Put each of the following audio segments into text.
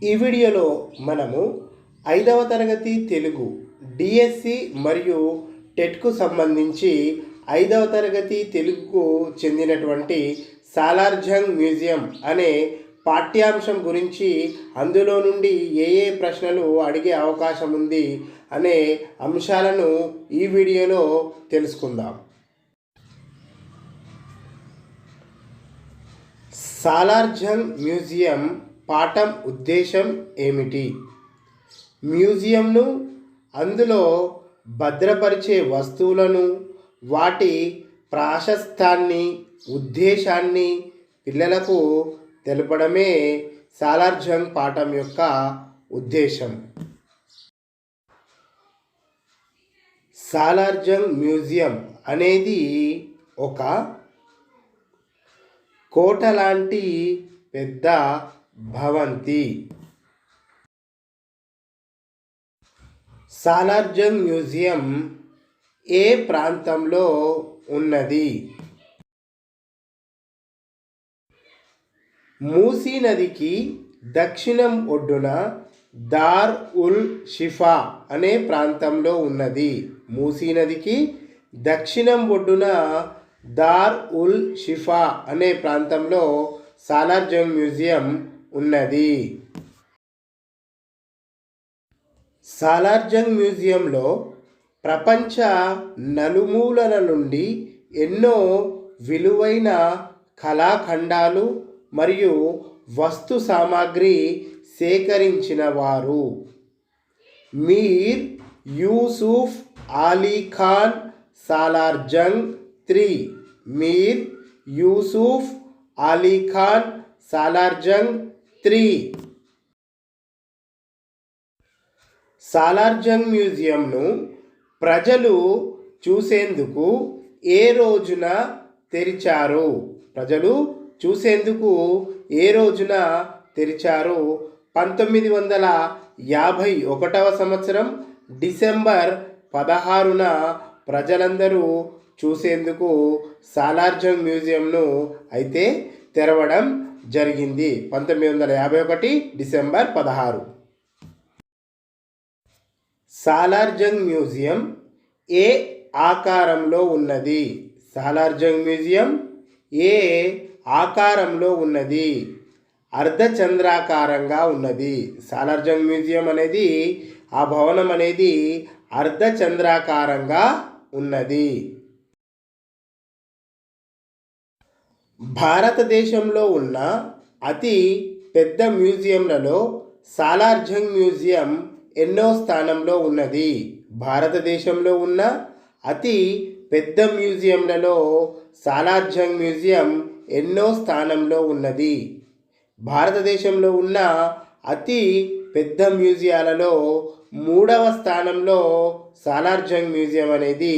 ఈ వీడియోలో మనము 5వ తరగతి తెలుగు డిఎస్సి మరియు టెట్కు సంబంధించి 5వ తరగతి తెలుగుకు చెందినటువంటి సాలార్జంగ్ మ్యూజియం అనే పాఠ్యాంశం గురించి అందులో నుండి ఏ ప్రశ్నలు అడిగే అవకాశం ఉంది అనే అంశాలను ఈ వీడియోలో తెలుసుకుందాం. సాలార్జంగ్ మ్యూజియం పాఠం ఉద్దేశం ఏమిటి? మ్యూజియంను అందులో భద్రపరిచే వస్తువులను, వాటి ప్రాశస్తాన్ని, ఉద్దేశాన్ని పిల్లలకు తెలపడమే సాలార్జంగ్ పాఠం యొక్క ఉద్దేశం. సాలార్జంగ్ మ్యూజియం అనేది ఒక కోట లాంటి పెద్ద భవంతి. సాలార్జంగ్ మ్యూజియం ఏ ప్రాంతంలో ఉన్నది? మూసీ నదికి దక్షిణం ఒడ్డున దార్ ఉల్ షిఫా అనే ప్రాంతంలో ఉన్నది. మూసీ నదికి దక్షిణం ఒడ్డున దార్ ఉల్ షిఫా అనే ప్రాంతంలో సాలార్జంగ్ మ్యూజియం ఉన్నది. సాలార్జంగ్ మ్యూజియంలో ప్రపంచ నలుమూలల నుండి ఎన్నో విలువైన కళాఖండాలు మరియు వస్తు సామాగ్రి సేకరించిన వారు మీర్ యూసుఫ్ అలీ ఖాన్ సాలార్జంగ్ III. మీర్ యూసుఫ్ అలీ ఖాన్ సాలార్జంగ్ III. సాలార్జంగ్ మ్యూజియంను ప్రజలు చూసేందుకు ఏ రోజున తెరిచారు? ప్రజలు చూసేందుకు ఏ రోజున తెరిచారు? 1951వ సంవత్సరం డిసెంబర్ 16న ప్రజలందరూ చూసేందుకు సాలార్జంగ్ మ్యూజియంను అయితే తెరవడం జరిగింది. 1951 డిసెంబర్ 16. సాలార్జంగ్ మ్యూజియం ఏ ఆకారంలో ఉన్నది? సాలార్జంగ్ మ్యూజియం ఏ ఆకారంలో ఉన్నది? అర్ధచంద్రాకారంగా ఉన్నది. సాలార్జంగ్ మ్యూజియం అనేది, ఆ భవనం అనేది అర్ధచంద్రాకారంగా ఉన్నది. భారతదేశంలో ఉన్న అతి పెద్ద మ్యూజియంలలో సాలార్జంగ్ మ్యూజియం ఎన్నో స్థానంలో ఉన్నది? భారతదేశంలో ఉన్న అతి పెద్ద మ్యూజియంలలో సాలార్జంగ్ మ్యూజియం ఎన్నో స్థానంలో ఉన్నది? భారతదేశంలో ఉన్న అతి పెద్ద మ్యూజియాలలో 3వ స్థానంలో సాలార్జంగ్ మ్యూజియం అనేది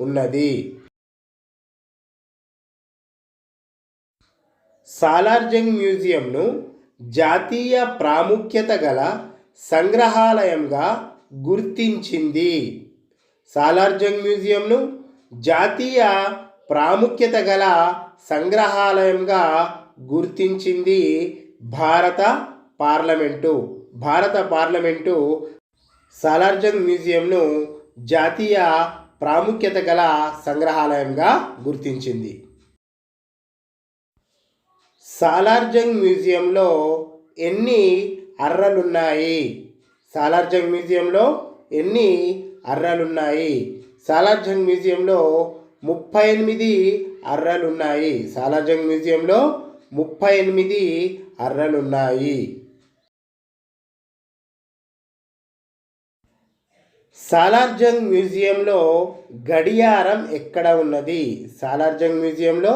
ఉన్నది. సాలార్జంగ్ మ్యూజియంను జాతీయ ప్రాముఖ్యత గల సంగ్రహాలయంగా గుర్తించింది. సాలార్జంగ్ మ్యూజియంను జాతీయ ప్రాముఖ్యత గల సంగ్రహాలయంగా గుర్తించింది భారత పార్లమెంటు. భారత పార్లమెంటు సాలార్జంగ్ మ్యూజియంను జాతీయ ప్రాముఖ్యత గల సంగ్రహాలయంగా గుర్తించింది. సాలార్జంగ్ మ్యూజియంలో ఎన్ని అర్రలున్నాయి? సాలార్జంగ్ మ్యూజియంలో ఎన్ని అర్రలున్నాయి? సాలార్జంగ్ మ్యూజియంలో 38 అర్రలున్నాయి. సాలార్జంగ్ మ్యూజియంలో 38 అర్రలున్నాయి. సాలార్జంగ్ మ్యూజియంలో గడియారం ఎక్కడ ఉన్నది? సాలార్జంగ్ మ్యూజియంలో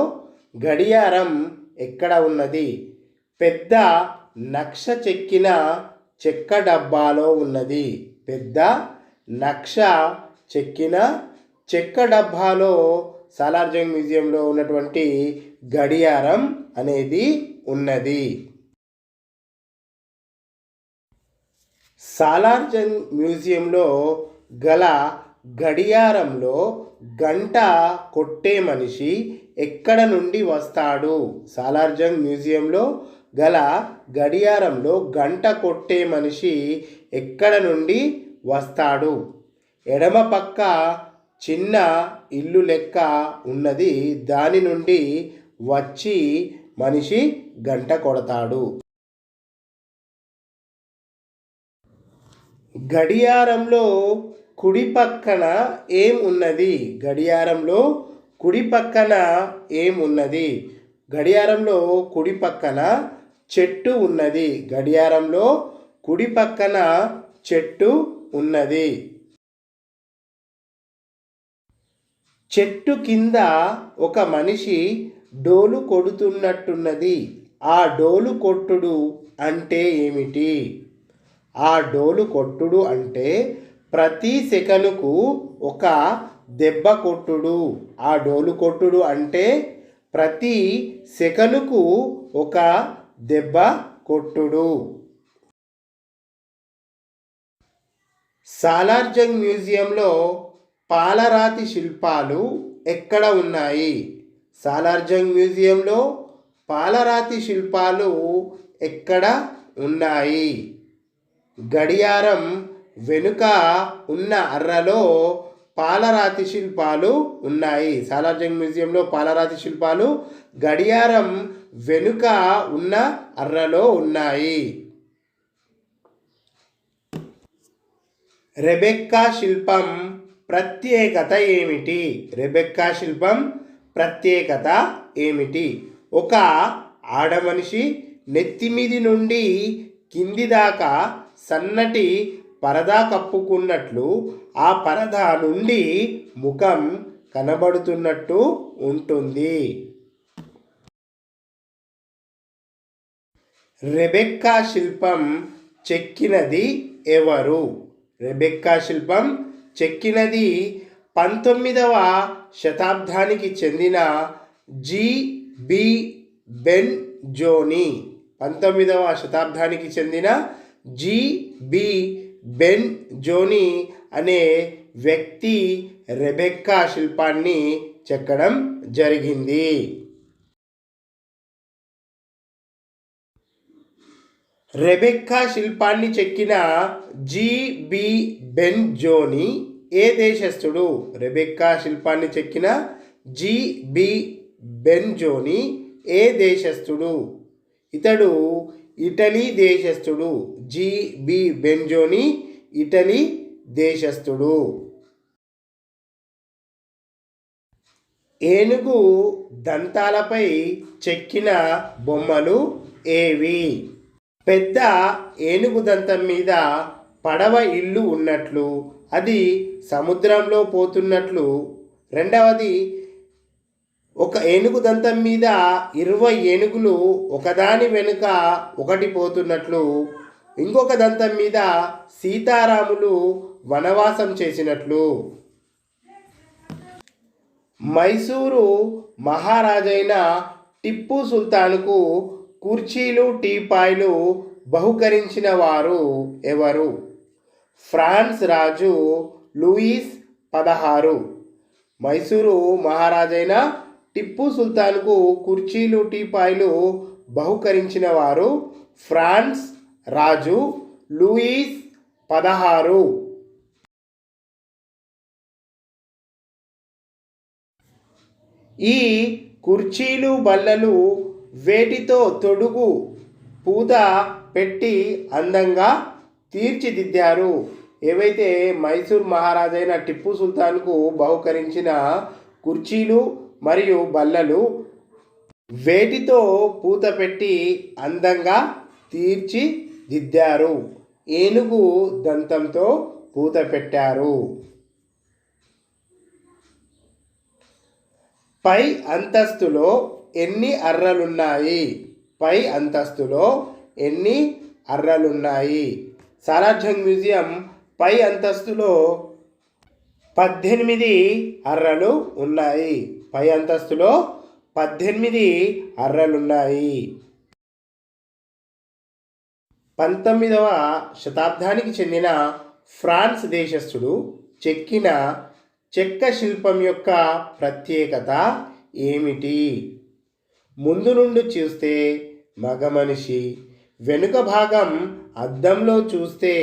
గడియారం ఎక్కడ ఉన్నది? పెద్ద నక్ష చెక్కిన చెక్క డబ్బాలో ఉన్నది. పెద్ద నక్ష చెక్కిన చెక్క డబ్బాలో సాలార్జంగ్ మ్యూజియంలో ఉన్నటువంటి గడియారం అనేది ఉన్నది. సాలార్జంగ్ మ్యూజియంలో గల గడియారంలో గంట కొట్టే మనిషి ఎక్కడ నుండి వస్తాడు? సాలార్జంగ్ మ్యూజియంలో గల గడియారంలో గంట కొట్టే మనిషి ఎక్కడ నుండి వస్తాడు? ఎడమ పక్క చిన్న ఇల్లు లెక్క ఉన్నది, దాని నుండి వచ్చి మనిషి గంట కొడతాడు. గడియారంలో కుడి పక్కన ఏం ఉన్నది? గడియారంలో కుడి పక్కన ఏం ఉన్నది? గడియారంలో కుడి పక్కన చెట్టు ఉన్నది. గడియారంలో కుడి పక్కన చెట్టు ఉన్నది. చెట్టు కింద ఒక మనిషి డోలు కొడుతున్నట్టున్నది. ఆ డోలు కొట్టుడు అంటే ఏమిటి? ఆ డోలు కొట్టుడు అంటే ప్రతి సెకనుకు ఒక దెబ్బ కొట్టుడు. ఆ డోలు కొట్టుడు అంటే ప్రతి సెకనుకు ఒక దెబ్బ కొట్టుడు. సాలార్జంగ్ మ్యూజియంలో పాలరాతి శిల్పాలు ఎక్కడ ఉన్నాయి? సాలార్జంగ్ మ్యూజియంలో పాలరాతి శిల్పాలు ఎక్కడ ఉన్నాయి? గడియారం వెనుక ఉన్న అర్రలో పాలరాతి శిల్పాలు ఉన్నాయి. సాలార్జంగ్ మ్యూజియంలో పాలరాతి శిల్పాలు గడియారం వెనుక ఉన్న అర్రలో ఉన్నాయి. రెబెక్కా శిల్పం ప్రత్యేకత ఏమిటి? రెబెక్కా శిల్పం ప్రత్యేకత ఏమిటి? ఒక ఆడమనిషి నెత్తిమీది నుండి కింది దాకా సన్నటి పరదా కప్పుకున్నట్లు, ఆ పరదా నుండి ముఖం కనబడుతున్నట్టు ఉంటుంది. రెబెక్కా శిల్పం చెక్కినది ఎవరు? రెబెక్కా శిల్పం చెక్కినది 19వ శతాబ్దానికి చెందిన జి.బి. బెన్-జోని. 19వ శతాబ్దానికి చెందిన జి.బి. బెన్-జోని అనే వ్యక్తి రెబెక్కా శిల్పాన్ని చెక్కడం జరిగింది. రెబెక్కా శిల్పాన్ని చెక్కిన జి.బి. బెన్-జోని ఏ దేశస్థుడు? రెబెక్కా శిల్పాన్ని చెక్కిన జి.బి. బెన్-జోని ఏ దేశస్థుడు? ఇతడు ఇటలీ దేశస్థుడు. జి.బి. బెన్-జోని ఇటలీ దేశస్థుడు. ఏనుగు దంతాలపై చెక్కిన బొమ్మలు ఏవి? పెద్ద ఏనుగు దంతం మీద పడవ ఇల్లు ఉన్నట్లు, అది సముద్రంలో పోతున్నట్లు. రెండవది, ఒక ఏనుగు దంతం మీద 20 ఏనుగులు ఒకదాని వెనుక ఒకటి పోతున్నట్లు. ఇంకొక దంతం మీద సీతారాములు వనవాసం చేసినట్లు. మైసూరు మహారాజైన టిప్పు సుల్తాన్కు కుర్చీలు, టీపాయ్లు బహుకరించిన వారు ఎవరు? ఫ్రాన్స్ రాజు లూయిస్ 16. మైసూరు మహారాజైన టిప్పు సుల్తాన్కు కుర్చీలు, టీపాయ్లు బహుకరించిన వారు ఫ్రాన్స్ రాజు లూయిస్ 16. ఈ కుర్చీలు, బల్లలు వేటితో తొడుగు పూత పెట్టి అందంగా తీర్చిదిద్దారు? ఏవైతే మైసూర్ మహారాజైన టిప్పు సుల్తాన్కు బహుకరించిన కుర్చీలు మరియు బల్లలు వేటితో పూత పెట్టి అందంగా తీర్చిదిద్దారు? ఏనుగు దంతంతో పూత పెట్టారు. పై అంతస్తులో ఎన్ని అర్రలున్నాయి? పై అంతస్తులో ఎన్ని అర్రలున్నాయి? సాలార్జంగ్ మ్యూజియం పై అంతస్తులో 18 అర్రలు ఉన్నాయి. పై అంతస్తులో 18 అర్రలున్నాయి. 19వ శతాబ్దానికి చెందిన ఫ్రాన్స్ దేశస్థుడు చెక్కిన చెక్క శిల్పం యొక్క ప్రత్యేకత ఏమిటి? ముందు నుండి చూస్తే మగ మనిషి. వెనుక భాగం అద్దంలో చూస్తే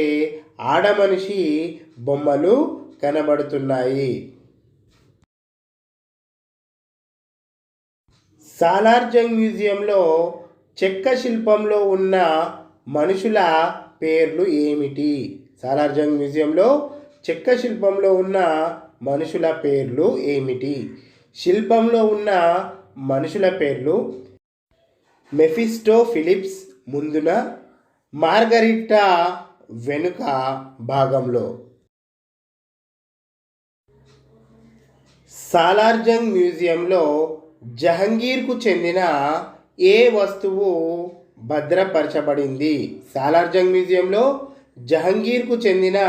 ఆడమనిషి బొమ్మలు కనబడుతున్నాయి. సాలార్జంగ్ మ్యూజియంలో చెక్క శిల్పంలో ఉన్న మనుషుల పేర్లు ఏమిటి? సాలార్జంగ్ మ్యూజియంలో చెక్క శిల్పంలో ఉన్న మనుషుల పేర్లు ఏమిటి? శిల్పంలో ఉన్న మనుషుల పేర్లు మెఫిస్టో ఫిలిప్స్ ముందున, మార్గరిటా వెనుక భాగంలో. సాలార్జంగ్ మ్యూజియంలో జహంగీర్కు చెందిన ఏ వస్తువు భద్రపరచబడింది? సాలార్జంగ్ మ్యూజియంలో జహంగీర్కు చెందిన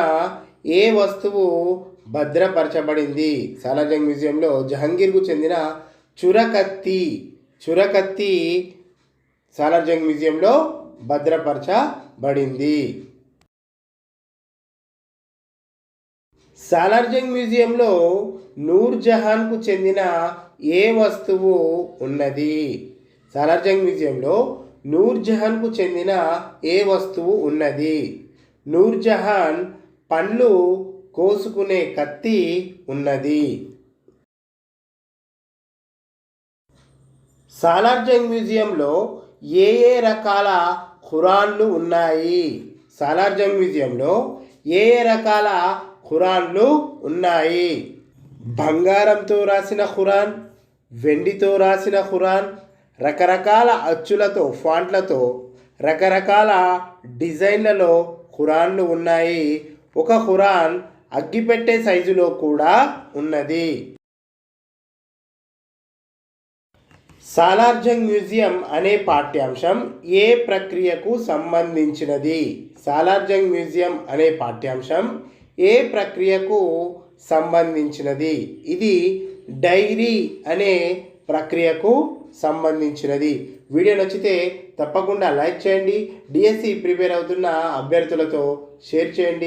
ఏ వస్తువు భద్రపరచబడింది? సాలార్జంగ్ మ్యూజియంలో జహంగీర్కు చెందిన చురకత్తి సాలార్జంగ్ మ్యూజియంలో భద్రపరచబడింది. సాలార్జంగ్ మ్యూజియంలో నూర్జహాన్కు చెందిన ఏ వస్తువు ఉన్నది? సాలార్జంగ్ మ్యూజియంలో నూర్జహాన్కు చెందిన ఏ వస్తువు ఉన్నది? నూర్జహాన్ పండ్లు కోసుకునే కత్తి ఉన్నది. సాలార్జంగ్ మ్యూజియంలో ఏ రకాల ఖురాన్లు ఉన్నాయి? సాలార్జంగ్ మ్యూజియంలో ఏ రకాల ఖురాన్లు ఉన్నాయి? బంగారంతో రాసిన ఖురాన్, వెండితో రాసిన ఖురాన్, రకరకాల అచ్చులతో ఫాంట్లతో రకరకాల డిజైన్లలో ఖురాన్లు ఉన్నాయి. ఒక ఖురాన్ అగ్గిపెట్టె సైజులో కూడా ఉన్నది. సాలార్జంగ్ మ్యూజియం అనే పాఠ్యాంశం ఏ ప్రక్రియకు సంబంధించినది? సాలార్జంగ్ మ్యూజియం అనే పాఠ్యాంశం ఏ ప్రక్రియకు సంబంధించినది? ఇది డైరీ అనే ప్రక్రియకు సంబంధించినది. వీడియో నచ్చితే తప్పకుండా లైక్ చేయండి. డిఎస్సి ప్రిపేర్ అవుతున్న అభ్యర్థులతో షేర్ చేయండి.